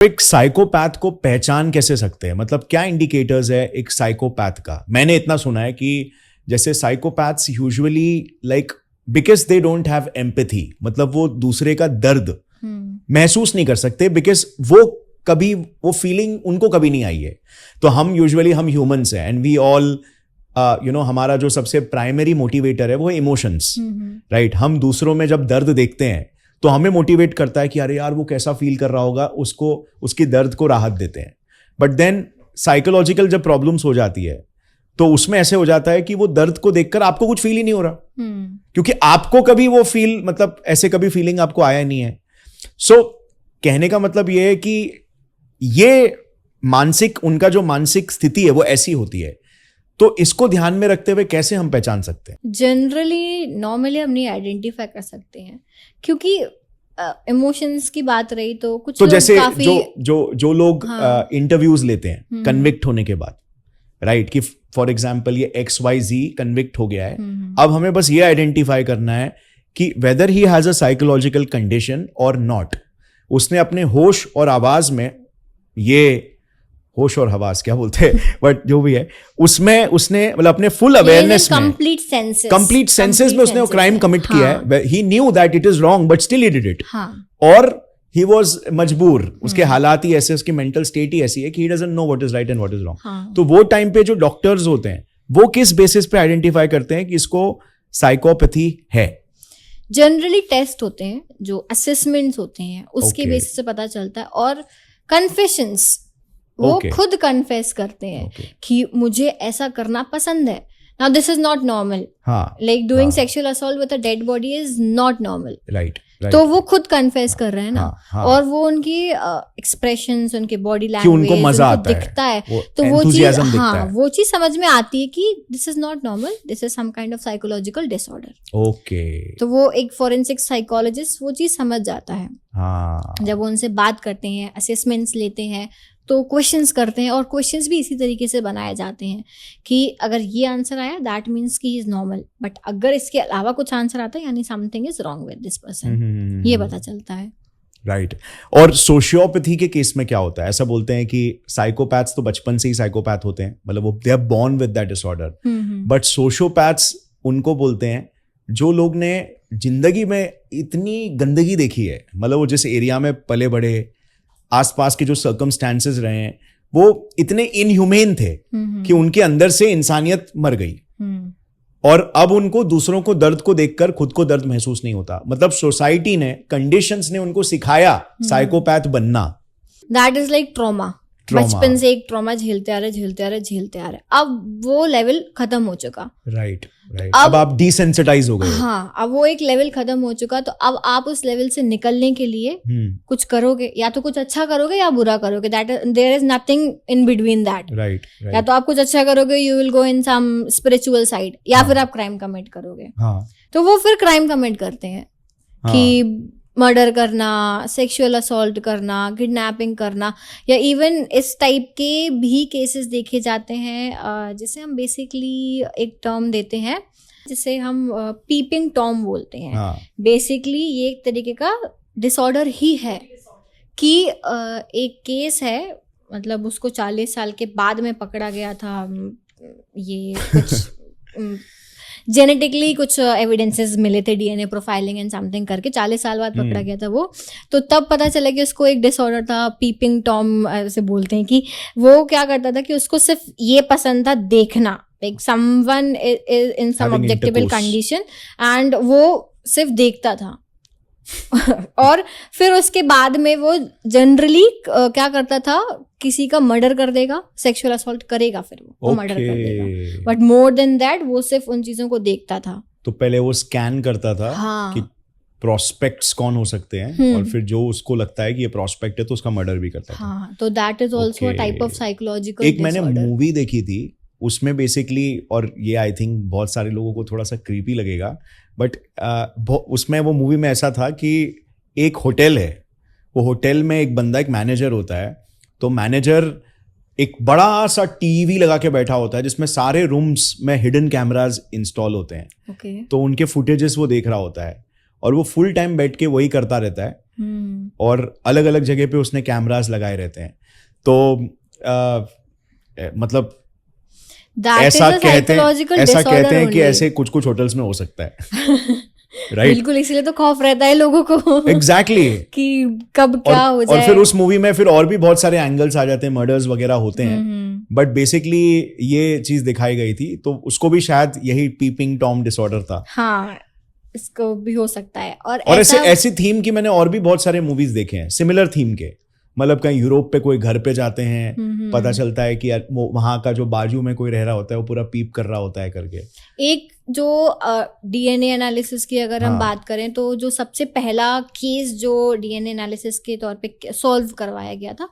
एक साइकोपैथ को पहचान कैसे सकते हैं, मतलब क्या इंडिकेटर्स है एक साइकोपैथ का? मैंने इतना सुना है कि जैसे psychopaths usually like because they don't have empathy, मतलब वो दूसरे का दर्द महसूस नहीं कर सकते, बिकॉज वो फीलिंग उनको कभी नहीं आई है। तो हम ह्यूमंस हैं एंड वी ऑल हमारा जो सबसे प्राइमरी मोटिवेटर है वो इमोशंस, राइट? हम दूसरों में जब दर्द देखते हैं तो हमें मोटिवेट करता है कि अरे यार वो कैसा फील कर रहा होगा, उसको उसकी दर्द को राहत देते हैं। बट देन साइकोलॉजिकल जब प्रॉब्लम्स हो जाती है तो उसमें ऐसे हो जाता है कि वो दर्द को देखकर आपको कुछ फील ही नहीं हो रहा, क्योंकि आपको कभी वो फील, मतलब ऐसे कभी फीलिंग आपको आया नहीं है। सो कहने का मतलब ये है कि ये उनका जो मानसिक स्थिति है वो ऐसी होती है। तो इसको ध्यान में रखते हुए कैसे हम पहचान सकते हैं? जनरली नॉर्मली हम नहीं आइडेंटिफाई कर सकते हैं, क्योंकि इमोशंस की बात रही तो कुछ तो लोग जैसे काफी जो लोग हाँ, इंटरव्यूज लेते हैं कन्विक्ट होने के बाद, राइट, कि फॉर एग्जाम्पल ये XYZ कन्विक्ट हो गया है, अब हमें बस ये आइडेंटिफाई करना है कि weather he has a psychological condition और नॉट। उसने अपने होश और आवाज में, ये होश और हवास क्या बोलते हैं, बट जो भी है उसमें उसने मतलब अपने फुल अवेयरनेस में, कंप्लीट सेंसेस में उसने क्राइम कमिट किया है। He knew that it is wrong but still he did it. और ही वाज मजबूर, उसके हालात ही ऐसे, उसकी मेंटल स्टेट ही ऐसी है कि he doesn't know what is right and what is wrong. तो वो टाइम पे जो डॉक्टर्स होते हैं वो किस बेसिस पे आइडेंटिफाई करते हैं कि इसको साइकोपैथी है? जनरली टेस्ट होते हैं, जो असेसमेंट्स होते हैं उसके बेसिस से पता चलता है। और कन्फेशंस, वो खुद कन्फेस करते हैं कि मुझे ऐसा करना पसंद है। Now this is not normal, like doing sexual assault with a dead body is not normal, right? तो वो खुद कन्फेस कर रहे हैं ना। और वो उनकी एक्सप्रेशंस, उनके बॉडी लैंग्वेज, उनको मजा आता दिखता है, तो वो चीज, हाँ, वो चीज समझ में आती है कि this is not normal, this is some kind of psychological disorder. Okay, तो वो एक फोरेंसिक साइकोलॉजिस्ट वो चीज समझ जाता है। जब वो उनसे बात करते हैं, असेसमेंट्स लेते हैं, तो क्वेश्चंस करते हैं, और क्वेश्चंस भी इसी तरीके से बनाए जाते हैं कि अगर ये आंसर आया दैट मीन्स कि ही इज नॉर्मल, बट अगर इसके अलावा कुछ आंसर आता है यानी something is wrong with this person, ये पता चलता है, राइट? और सोशियोपैथी के केस में क्या होता है? ऐसा बोलते हैं कि साइकोपैथ्स तो बचपन से ही साइकोपैथ होते हैं, मतलब वो they are born with that disorder, but sociopaths उनको बोलते हैं जो लोग ने जिंदगी में इतनी गंदगी देखी है, मतलब वो जिस एरिया में पले बड़े, आसपास के जो सर्कमस्टेंसेस रहे हैं वो इतने इनह्यूमेन थे कि उनके अंदर से इंसानियत मर गई, और अब उनको दूसरों को दर्द को देखकर खुद को दर्द महसूस नहीं होता। मतलब सोसाइटी ने, कंडीशंस ने उनको सिखाया साइकोपैथ बनना। That is like trauma. बचपन से एक ट्रॉमा झेलते आ रहे, अब वो लेवल खत्म हो चुका, राइट? अब आप डिसेंसिटाइज हो गए। हाँ, अब वो एक लेवल खत्म हो चुका, तो अब आप उस लेवल से निकलने के लिए कुछ करोगे, या तो कुछ अच्छा करोगे या बुरा करोगे, that there is nothing in between that, right? या तो आप कुछ अच्छा करोगे, you will go in some spiritual side, या फिर आप क्राइम कमिट करोगे। तो वो फिर क्राइम कमिट करते हैं कि मर्डर करना, सेक्सुअल असॉल्ट करना, किडनैपिंग करना, या इवन इस टाइप के भी केसेस देखे जाते हैं, जिसे हम बेसिकली एक टर्म देते हैं जिसे हम पीपिंग टॉम बोलते हैं। बेसिकली ये एक तरीके का डिसऑर्डर ही है कि एक केस है, मतलब उसको 40 साल के बाद में पकड़ा गया था। ये कुछ जेनेटिकली कुछ एविडेंसेस मिले थे, DNA प्रोफाइलिंग एंड समथिंग करके 40 साल बाद पकड़ा गया था वो। तो तब पता चला कि उसको एक डिसऑर्डर था, पीपिंग टॉम ऐसे बोलते हैं, कि वो क्या करता था कि उसको सिर्फ ये पसंद था देखना, like someone is in some objectival condition, and वो सिर्फ देखता था। और फिर उसके बाद में वो जनरली क्या करता था, किसी का मर्डर कर देगा, सेक्सुअल असॉल्ट करेगा, फिर वो मर्डर कर देगा, बट मोर देन दैट वो सिर्फ उन चीजों को देखता था। तो पहले वो स्कैन करता था कि प्रोस्पेक्ट्स कौन हो सकते हैं, और फिर जो उसको लगता है कि ये प्रोस्पेक्ट है तो उसका मर्डर भी करता था। तो that is also a type of psychological एक मैंने मूवी देखी थी उसमें बेसिकली, और ये आई थिंक बहुत सारे लोगों को थोड़ा सा क्रीपी लगेगा, बट उसमें वो मूवी में ऐसा था कि एक होटल है, वो होटल में एक बंदा, एक मैनेजर होता है, तो मैनेजर एक बड़ा सा टीवी लगा के बैठा होता है जिसमें सारे रूम्स में हिडन कैमरास इंस्टॉल होते हैं। तो उनके फुटेजेस वो देख रहा होता है, और वो फुल टाइम बैठ के वही करता रहता है और अलग अलग जगह पे उसने कैमरास लगाए रहते हैं। तो मतलब ऐसा कहते हैं कि ऐसे कुछ कुछ होटल्स में हो सकता है। Right? बिल्कुल, इसीलिए तो खौफ रहता है लोगों को। Exactly. कि कब क्या हो जाए। और फिर उस मूवी में फिर और भी बहुत सारे एंगल्स आ जाते हैं, मर्डर्स वगैरह होते हैं, बट बेसिकली ये चीज दिखाई गई थी, तो उसको भी शायद यही पीपिंग टॉम डिसऑर्डर था। हाँ, इसको भी हो सकता है। और ऐसी थीम की मैंने और भी बहुत सारे मूवीज देखे हैं, सिमिलर थीम के। मतलब कहीं यूरोप पे कोई घर पे जाते हैं, पता चलता है कि वो वहां का जो बाजू में कोई रह रहा होता है वो पूरा पीप कर रहा होता है करके। एक जो डीएनए एनालिसिस की अगर हम बात करें, तो जो सबसे पहला केस जो डीएनए एनालिसिस के तौर पे सॉल्व करवाया गया था